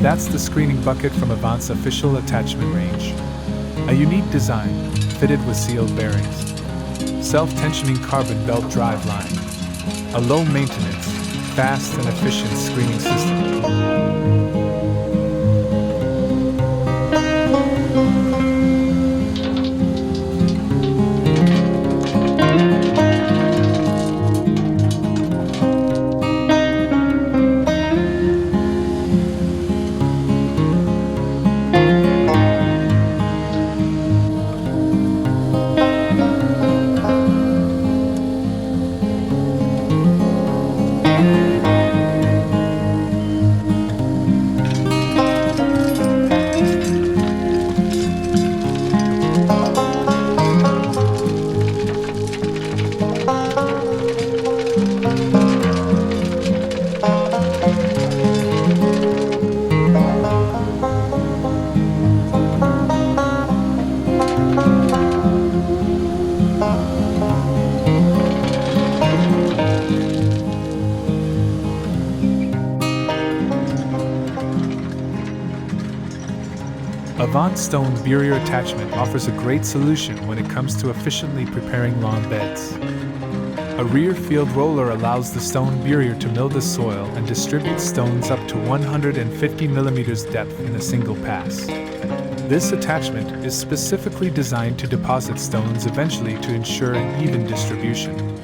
That's the screening bucket from Avant's official attachment range. A unique design, fitted with sealed bearings. Self-tensioning carbon belt driveline. A low-maintenance, fast and efficient screening system. Avant Stone Burier attachment offers a great solution when it comes to efficiently preparing lawn beds. A rear field roller allows the stone burier to mill the soil and distribute stones up to 150 mm depth in a single pass. This attachment is specifically designed to deposit stones eventually to ensure an even distribution.